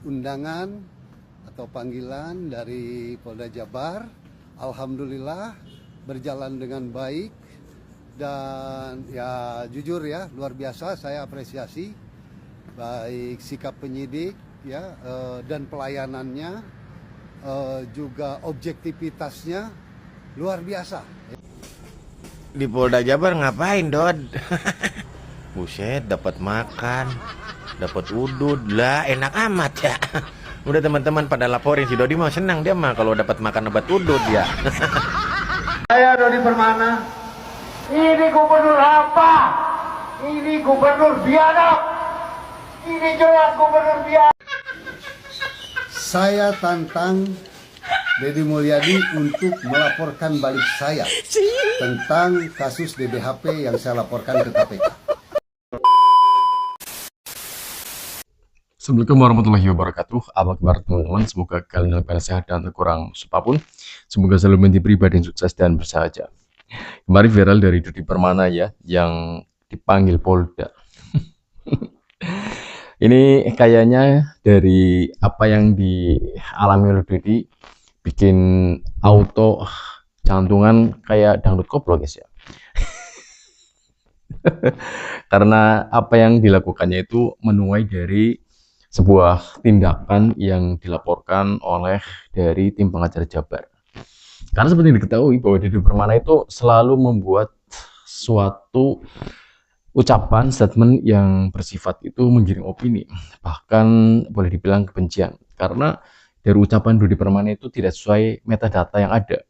undangan atau panggilan dari Polda Jabar. Alhamdulillah berjalan dengan baik dan ya jujur ya luar biasa, saya apresiasi baik sikap penyidik ya dan pelayanannya, juga objektivitasnya luar biasa. Di Polda Jabar ngapain, Dod? Buset, dapat makan, dapat udud lah, enak amat ya. Udah teman-teman pada laporin, si Dodi mau senang dia mah kalau dapat makan obat udud ya. Saya Dodi Permana. Ini gubernur apa? Ini gubernur biadab. Ini jelas gubernur biadab. Saya tantang Deddy Mulyadi untuk melaporkan balik saya tentang kasus DBHP yang saya laporkan ke KPK. Assalamualaikum warahmatullahi wabarakatuh. Apa kabar teman-teman? Semoga kalian dalam sehat dan kurang apapun. Semoga selalu menjadi pribadi yang sukses dan bersahaja. Kemarin viral dari Dodi Permana ya, yang dipanggil Polda. Ini kayaknya dari apa yang dialami oleh Dodi, bikin auto jantungan kayak dangdut koplo guys ya. Karena apa yang dilakukannya itu menuai dari sebuah tindakan yang dilaporkan oleh dari tim pengacara Jabar. Karena seperti diketahui bahwa Dodi Permana itu selalu membuat suatu ucapan statement yang bersifat itu menggiring opini, bahkan boleh dibilang kebencian. Karena dari ucapan Dodi Permana itu tidak sesuai metadata yang ada.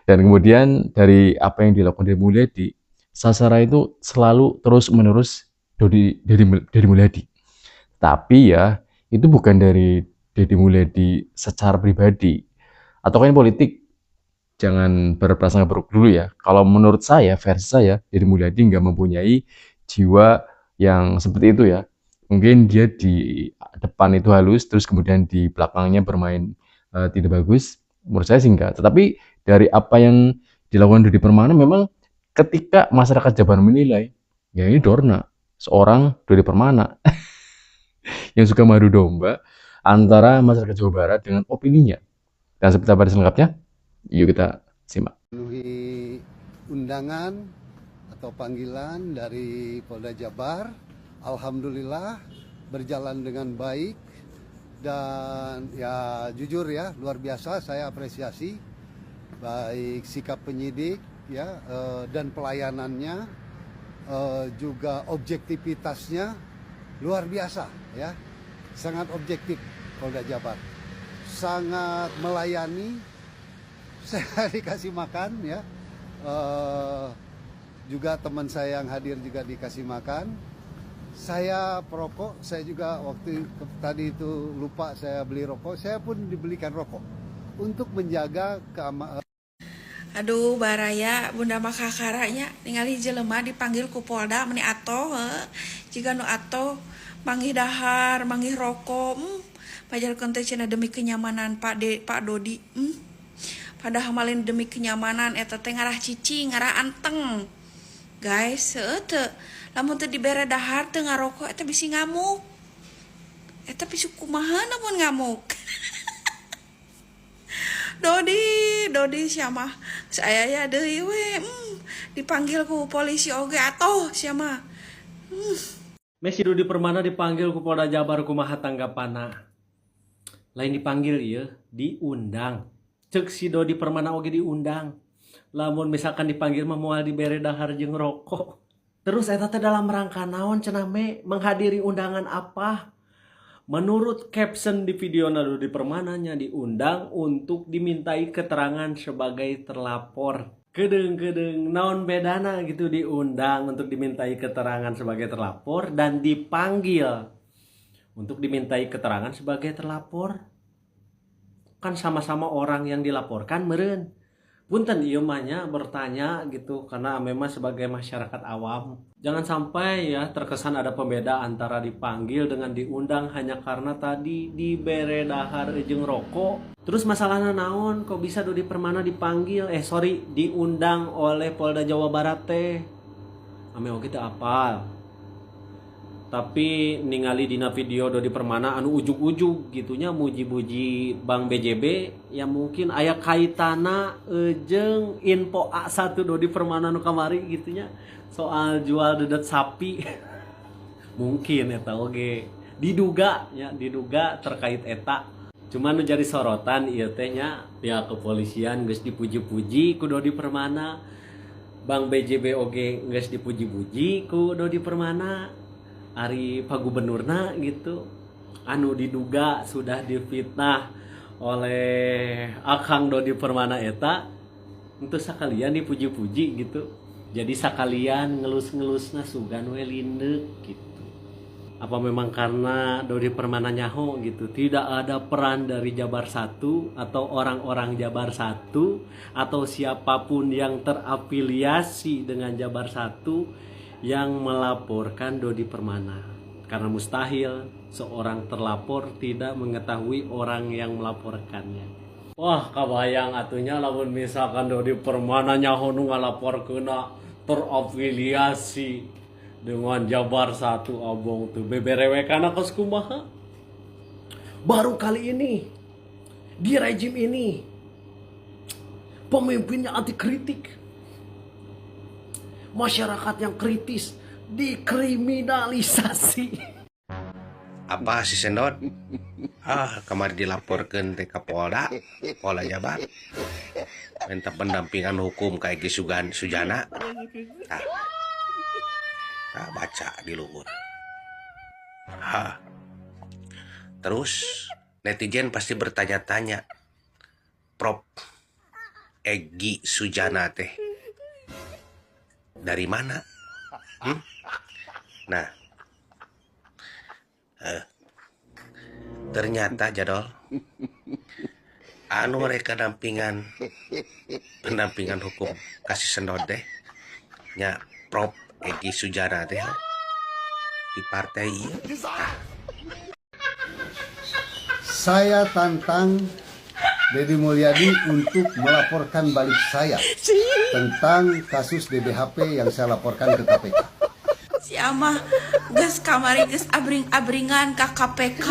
Dan kemudian dari apa yang dilakukan Deddy Mulyadi, sasaran itu selalu terus-menerus Deddy Mulyadi. Tapi ya, itu bukan dari Deddy Mulyadi secara pribadi. Atau kan politik, jangan berprasangka buruk dulu ya. Kalau menurut saya, versi saya, Deddy Mulyadi nggak mempunyai jiwa yang seperti itu ya. Mungkin dia di depan itu halus, terus kemudian di belakangnya bermain tidak bagus. Menurut saya sih enggak. Tetapi dari apa yang dilakukan Dodi Permana, memang ketika masyarakat Jabar menilai, ya ini Dorna, seorang Dodi Permana yang suka madu domba antara masyarakat Jawa Barat dengan opininya. Dan seperti apa selengkapnya, yuk kita simak. Memenuhi undangan atau panggilan dari Polda Jabar, alhamdulillah berjalan dengan baik dan ya jujur ya luar biasa, saya apresiasi baik sikap penyidik ya dan pelayanannya, juga objektivitasnya luar biasa ya, sangat objektif. Polda Jabar sangat melayani, saya dikasih makan ya, juga teman saya yang hadir juga dikasih makan. Saya perokok, saya juga waktu tadi itu lupa saya beli rokok, saya pun dibelikan rokok untuk menjaga keamanan. Aduh baraya bunda mah kakaranya ningali jelema dipanggil ku Polda meni ato jika nu ato manggih dahar manggih rokok pajarkeun teh cenah demi kenyamanan Pak Dodi padahal malin demi kenyamanan eta teh ngarah cicing ngarah anteng guys teu lamun teu dibere dahar teu ngarokok eta bisi ngamuk eta bisi kumaha pun ngamuk. Dodi siapa? Saya ya deui we dipanggil ku polisi oge atoh siapa? Messi Dodi Permana dipanggil ku Polda Jabar kumaha tanggapanna? Lain dipanggil ieu, diundang. Ceuk si Dodi Permana oge diundang. Lamun misalkan dipanggil mah moal dibere dahar jeung rokok. Terus eta teh dalam rangka naon cenah me menghadiri undangan apa? Menurut caption di video Dodi Permananya diundang untuk dimintai keterangan sebagai terlapor. Kedeng naon bedana gitu diundang untuk dimintai keterangan sebagai terlapor dan dipanggil untuk dimintai keterangan sebagai terlapor. Kan sama-sama orang yang dilaporkan meureun. Punten ieu mah nya bertanya gitu karena memang sebagai masyarakat awam. Jangan sampai ya terkesan ada pembeda antara dipanggil dengan diundang hanya karena tadi dibere dahar jeung rokok. Terus masalahnya naon kok bisa Dodi Permana dipanggil diundang oleh Polda Jawa Barat teh. Ame oge teu apal. Tapi ningali dina video Dodi Permana anu ujug-ujug gitunya muji-muji Bang BJB ya mungkin aya kaitana jeung info A1 Dodi Permana anu kamari gitunya soal jual dedet sapi. Mungkin eta oge diduga terkait eta. Cuman nu jadi sorotan ieu teh nya pihak kepolisian geus dipuji-puji ku Dodi Permana. Bang BJB oge geus dipuji-puji ku Dodi Permana. Ari Pak Gubernurna gitu anu diduga sudah difitnah oleh Akang Dodi Permana eta itu sakalian dipuji-puji gitu. Jadi sakalian ngelus-ngelusna sugan we lindeuk gitu. Apa memang karena Dodi Permana nyaho gitu tidak ada peran dari Jabar 1 atau orang-orang Jabar 1 atau siapapun yang terafiliasi dengan Jabar 1 yang melaporkan Dodi Permana, karena mustahil seorang terlapor tidak mengetahui orang yang melaporkannya. Wah, kabayang atunya lamun misalkan Dodi Permana nyaho nu ngalaporkeunna terafiliasi dengan Jabar 1 abong tuh beberewekana kos kumaha. Baru kali ini di rejim ini pemimpinnya anti kritik. Masyarakat yang kritis dikriminalisasi. Apa si Sendot? Kemarin dilaporkan ke Polda Jabar. Minta pendampingan hukum kayak Sujana. Baca di luhur. Terus netizen pasti bertanya-tanya, Prof Egy Sujana teh dari mana? Nah, ternyata jadol anu mereka pendampingan hukum kasih Sendot teh nya Prof Egy Sujana teh di partai ieu. Saya tantang Deddy Mulyadi untuk melaporkan balik saya tentang kasus DBHP yang saya laporkan ke KPK. Si Amah geus kamari geus abring-abringan ka KPK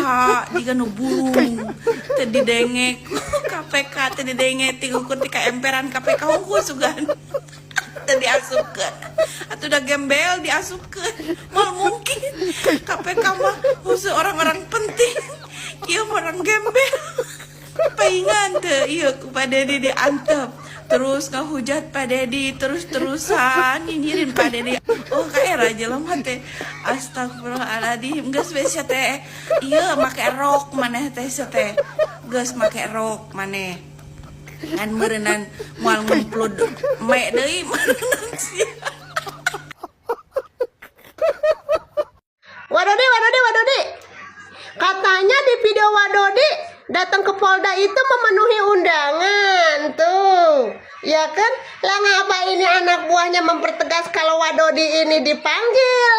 diga nu burung teu didengek KPK teu didengek ti ukur ti ka emperan KPK hungkul sugan teu diasupkeun atuh da gembel diasupkeun mal mungkin KPK mah khusus orang-orang penting ieu orang gembel paingan teu ieu ku Pak Dedi diantep terus ngahujat Pak Dedi terus-terusan nyinyirin Pak Dedi. Oh kayak raja lemah teh. Astagfirullahaladzim. Geus we sia teh. Ieu make rok maneh teh sia teh. Geus make rok maneh. Ngan meureunnan moal ngemplud me deui meureunnan sia. Wadodi. Katanya di video Wadodi datang ke Polda itu memenuhi undangan tuh, ya kan? Lah ngapa ini anak buahnya mempertegas kalau Wadodi ini dipanggil?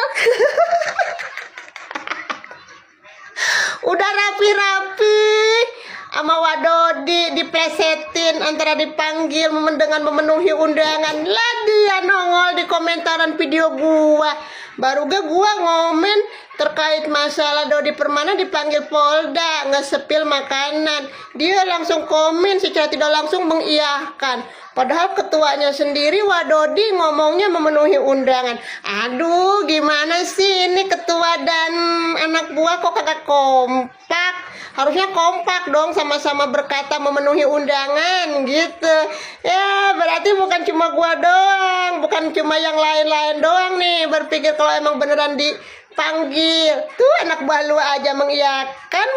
Udah rapi-rapi sama Wadodi diplesetin antara dipanggil dengan memenuhi undangan. Lah dia nongol di komentaran video gua. Baru gua ngomen terkait masalah Dodi Permana dipanggil Polda ngesepil makanan. Dia langsung komen secara tidak langsung mengiyahkan. Padahal ketuanya sendiri Wadodi ngomongnya memenuhi undangan. Aduh, gimana sih ini ketua dan anak buah kok kagak kompak? Harusnya kompak dong, sama-sama berkata memenuhi undangan gitu. Ya, berarti bukan cuma gua doang, bukan cuma yang lain-lain doang nih berpikir kalau emang beneran dipanggil. Tuh anak buah lu aja mengiyakan,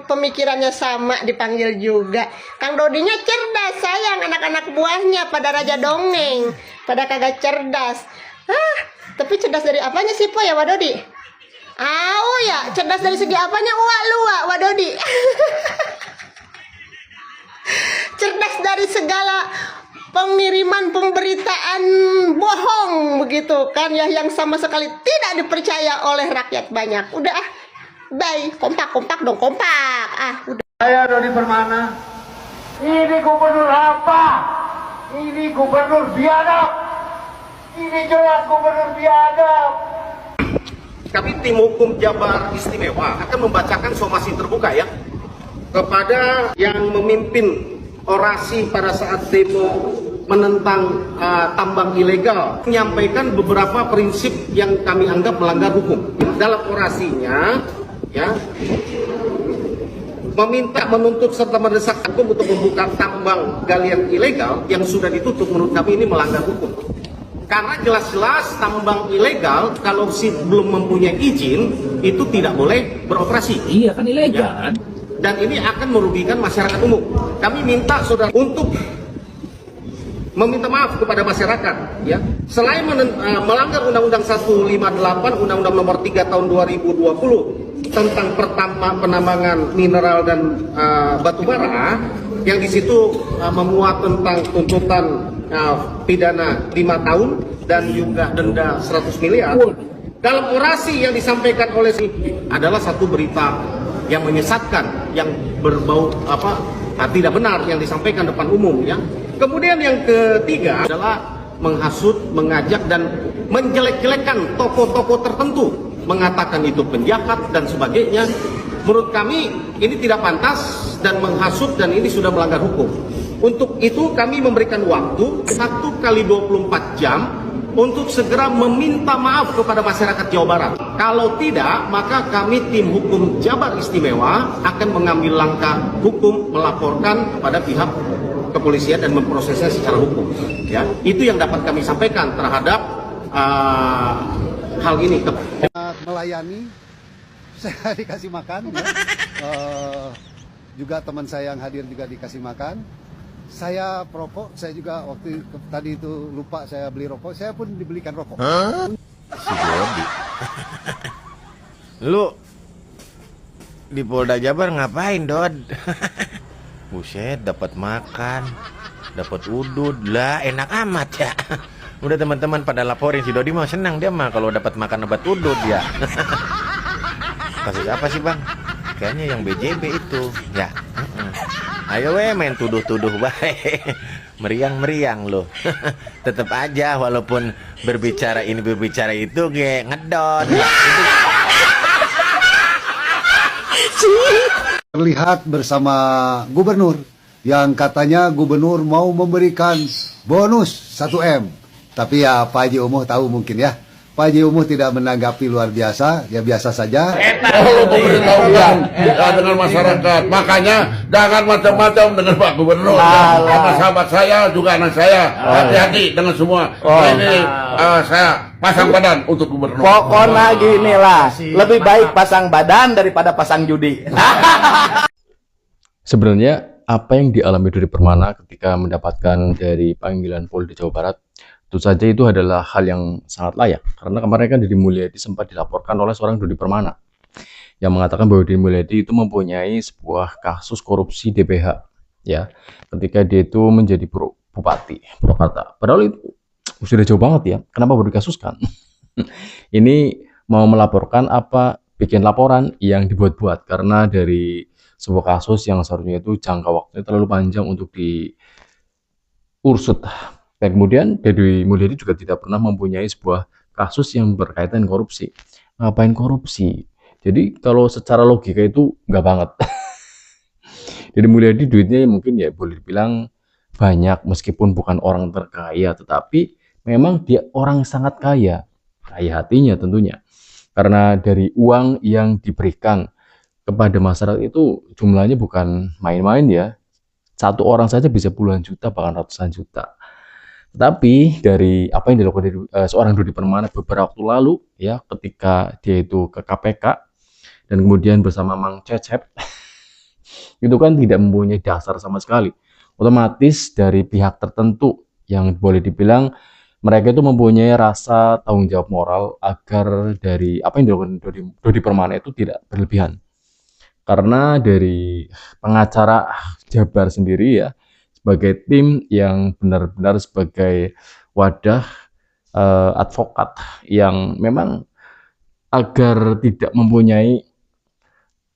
pemikirannya sama dipanggil juga. Kang Dodinya cerdas, sayang anak-anak buahnya pada raja dongeng, pada kagak cerdas. Tapi cerdas dari apanya sih Po ya Wadodi? Oh ya, cerdas dari segi apanya Wadodi? Cerdas dari segala pengiriman pemberitaan bohong begitu kan ya, yang sama sekali tidak dipercaya oleh rakyat banyak. Udah bye, kompak dong, kompak. Udah. Saya Dodi Permana. Ini gubernur apa? Ini gubernur biadab. Ini jelas gubernur biadab. Kami tim hukum Jabar Istimewa akan membacakan somasi terbuka ya kepada yang memimpin orasi pada saat demo menentang tambang ilegal, menyampaikan beberapa prinsip yang kami anggap melanggar hukum. Dalam orasinya ya meminta, menuntut serta mendesak hukum untuk membuka tambang galian ilegal yang sudah ditutup. Menurut kami ini melanggar hukum. Karena jelas-jelas tambang ilegal kalau belum mempunyai izin itu tidak boleh beroperasi. Iya kan ilegal kan? Dan ini akan merugikan masyarakat umum. Kami minta saudara untuk meminta maaf kepada masyarakat ya. Selain melanggar Undang-Undang 158, Undang-Undang Nomor 3 Tahun 2020 tentang penambangan mineral dan batu bara yang di situ memuat tentang tuntutan pidana 5 tahun dan juga denda 100 miliar. Dalam orasi yang disampaikan oleh adalah satu berita yang menyesatkan, yang berbau tidak benar yang disampaikan depan umum ya. Kemudian yang ketiga adalah menghasut, mengajak dan menjelek-jelekan tokoh-tokoh tertentu, mengatakan itu penjahat dan sebagainya. Menurut kami ini tidak pantas dan menghasut dan ini sudah melanggar hukum. Untuk itu kami memberikan waktu 1 kali 24 jam untuk segera meminta maaf kepada masyarakat Jawa Barat. Kalau tidak, maka kami tim hukum Jabar Istimewa akan mengambil langkah hukum, melaporkan kepada pihak kepolisian dan memprosesnya secara hukum. Ya, itu yang dapat kami sampaikan terhadap hal ini. Melayani, saya dikasih makan. Ya. Juga teman saya yang hadir juga dikasih makan. Saya perokok, saya juga waktu tadi itu lupa saya beli rokok, saya pun dibelikan rokok. Si Dodi. Lu di Polda Jabar ngapain, Dod? Buset, dapat makan, dapat udud lah, enak amat ya. Udah teman-teman pada laporin si Dodi mah senang dia mah kalau dapat makan dapat udud ya. Kasus apa sih bang? Kayaknya yang BJB itu ya. Ayo main tuduh-tuduh baik. Meriang-meriang loh. Tetap aja walaupun berbicara ini berbicara itu ngedon. Terlihat bersama gubernur yang katanya gubernur mau memberikan bonus 1M. Tapi ya Pak Haji Umuh tahu mungkin ya. Pak Haji Umuh tidak menanggapi luar biasa, ya biasa saja. Kalau memberitahukan dengan masyarakat, makanya jangan macam-macam dengan Pak Gubernur. Sama sahabat saya juga anak saya, hati-hati dengan semua. Ini saya pasang badan untuk Gubernur. Pokoknya gini lah, lebih baik pasang badan daripada pasang judi. Sebenarnya apa yang dialami Dodi Permana ketika mendapatkan dari panggilan Polda Jawa Barat, tentu saja itu adalah hal yang sangat layak. Karena kemarin kan Deddy Mulyadi sempat dilaporkan oleh seorang Dodi Permana yang mengatakan bahwa Deddy Mulyadi itu mempunyai sebuah kasus korupsi DPH ya, ketika dia itu menjadi Bupati Purwakarta. Padahal itu sudah jauh banget ya, kenapa baru dikasuskan? Ini mau melaporkan bikin laporan yang dibuat-buat karena dari sebuah kasus yang seharusnya itu jangka waktunya terlalu panjang untuk diusut. Dan kemudian Deddy Mulyadi juga tidak pernah mempunyai sebuah kasus yang berkaitan korupsi. Ngapain korupsi? Jadi kalau secara logika itu nggak banget. Deddy Mulyadi duitnya mungkin ya boleh dibilang banyak meskipun bukan orang terkaya, tetapi memang dia orang sangat kaya. Kaya hatinya tentunya. Karena dari uang yang diberikan kepada masyarakat itu jumlahnya bukan main-main ya. Satu orang saja bisa puluhan juta bahkan ratusan juta. Tapi dari apa yang dilakukan dari seorang Dodi Permana beberapa waktu lalu ya, ketika dia itu ke KPK dan kemudian bersama Mang Cecep itu kan tidak mempunyai dasar sama sekali. Otomatis dari pihak tertentu yang boleh dibilang mereka itu mempunyai rasa tanggung jawab moral agar dari apa yang dilakukan Dodi Permana itu tidak berlebihan. Karena dari pengacara Jabar sendiri ya, sebagai tim yang benar-benar sebagai wadah advokat yang memang agar tidak mempunyai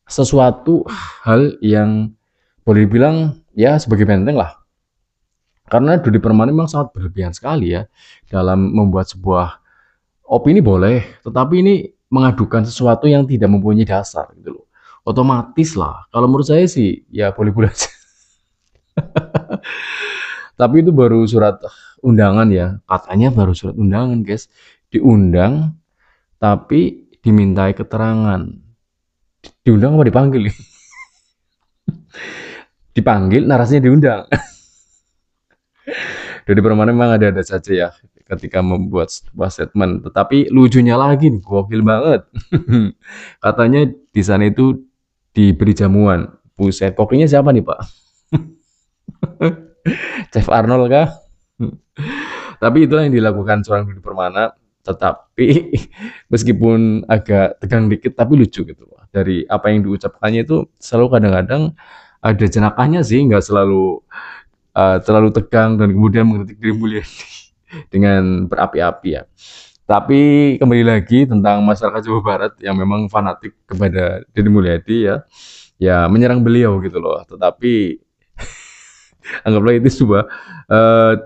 sesuatu hal yang boleh dibilang ya sebagai benteng lah. Karena Dodi Permana memang sangat berlebihan sekali ya dalam membuat sebuah opini boleh, tetapi ini mengadukan sesuatu yang tidak mempunyai dasar gitu loh. Otomatis lah. Kalau menurut saya sih ya boleh-boleh aja. Tapi itu baru surat undangan ya. Katanya baru surat undangan, guys. Diundang tapi dimintai keterangan. Diundang apa dipanggil? Dipanggil, narasinya diundang. Dodi Permana memang ada saja ya ketika membuat sebuah statement. Tetapi lucunya lagi nih, gokil banget. Katanya di sana itu diberi jamuan. Buset, kokinya siapa nih, Pak? Chef Arnold kah? Tapi itulah yang dilakukan seorang Dodi Permana. Tetapi meskipun agak tegang dikit, tapi lucu gitu loh. Dari apa yang diucapkannya itu selalu kadang-kadang ada jenakahnya sih, nggak selalu terlalu tegang dan kemudian mengkritik Deddy Mulyadi dengan berapi-api ya. Tapi kembali lagi tentang masyarakat Jawa Barat yang memang fanatik kepada Deddy Mulyadi ya menyerang beliau gitu loh. Tetapi anggaplah itu sebuah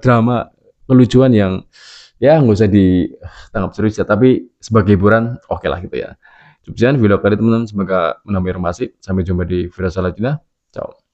drama kelucuan yang ya nggak usah ditanggap serius ya. Tapi sebagai hiburan oke lah gitu ya. Sekian video kali teman-teman, semoga menambah informasi. Sampai jumpa di video selanjutnya. Ciao.